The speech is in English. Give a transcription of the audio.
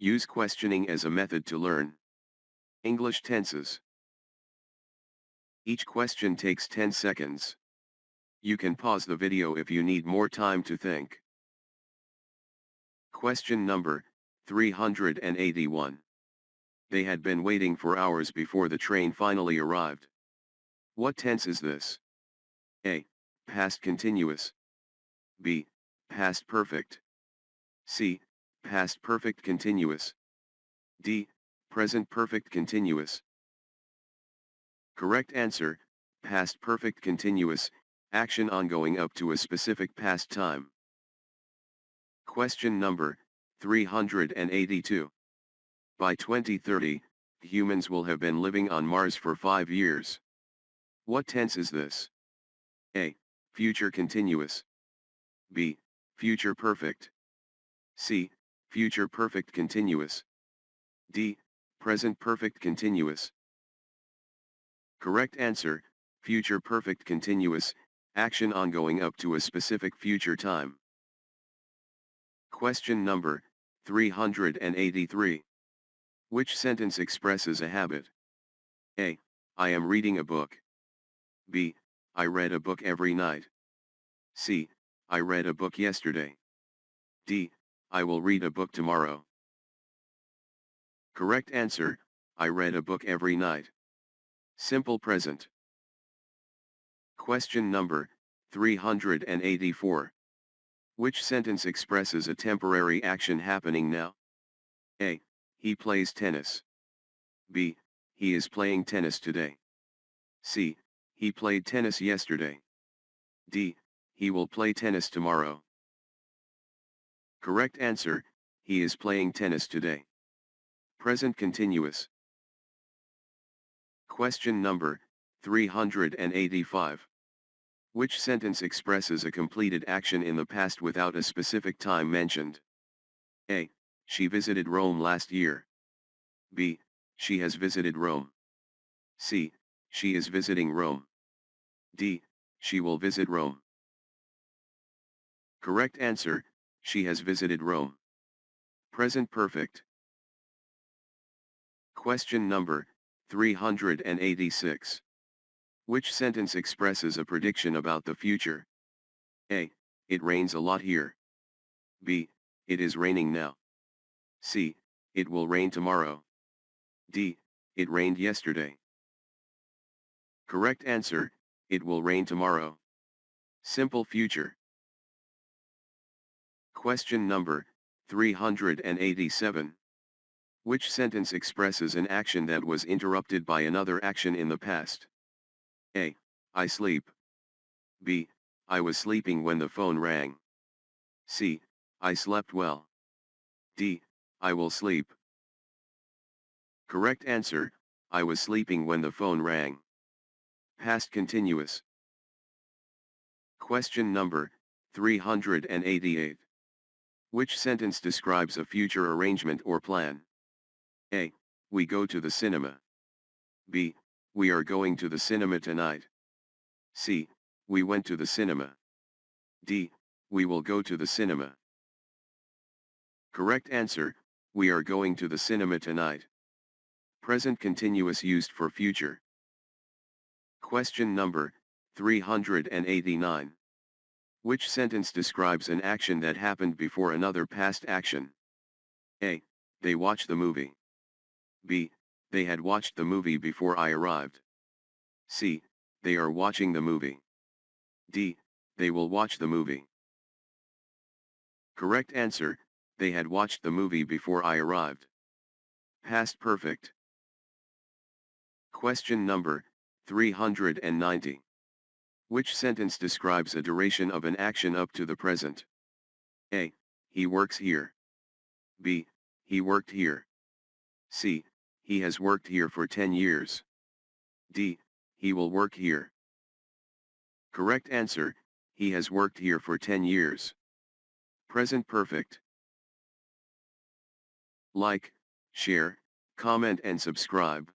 Use questioning as a method to learn English tenses. Each question takes 10 seconds. You can pause the video if you need more time to think. Question number 381. They had been waiting for hours before the train finally arrived. What tense is this? A. Past continuous. B. Past perfect. C. Past perfect continuous. D. Present perfect continuous. Correct answer, past perfect continuous, action ongoing up to a specific past time. Question number 382. By 2030, humans will have been living on Mars for 5 years. What tense is this? A. Future continuous. B. Future perfect. C. Future perfect continuous. D. Present perfect continuous. Correct answer, future perfect continuous, action ongoing up to a specific future time. Question number 383. Which sentence expresses a habit? A. I am reading a book. B. I read a book every night. C. I read a book yesterday. D. I will read a book tomorrow. Correct answer, I read a book every night. Simple present. Question number 384. Which sentence expresses a temporary action happening now? A. He plays tennis. B. He is playing tennis today. C. He played tennis yesterday. D. He will play tennis tomorrow. Correct answer, he is playing tennis today. Present continuous. Question number 385. Which sentence expresses a completed action in the past without a specific time mentioned? A. She visited Rome last year. B. She has visited Rome. C. She is visiting Rome. D. She will visit Rome. Correct answer, she has visited Rome. Present perfect. Question number 386. Which sentence expresses a prediction about the future? A. It rains a lot here. B. It is raining now. C. It will rain tomorrow. D. It rained yesterday. Correct answer, it will rain tomorrow. Simple future. Question number 387. Which sentence expresses an action that was interrupted by another action in the past? A. I sleep. B. I was sleeping when the phone rang. C. I slept well. D. I will sleep. Correct answer, I was sleeping when the phone rang. Past continuous. Question number 388. Which sentence describes a future arrangement or plan? A. We go to the cinema. B. We are going to the cinema tonight. C. We went to the cinema. D. We will go to the cinema. Correct answer, we are going to the cinema tonight. Present continuous used for future. Question number 389. Which sentence describes an action that happened before another past action? A. They watched the movie. B. They had watched the movie before I arrived. C. They are watching the movie. D. They will watch the movie. Correct answer, they had watched the movie before I arrived. Past perfect. Question number 390. Which sentence describes a duration of an action up to the present? A. He works here. B. He worked here. C. He has worked here for 10 years. D. He will work here. Correct answer, he has worked here for 10 years. Present perfect. Like, share, comment and subscribe.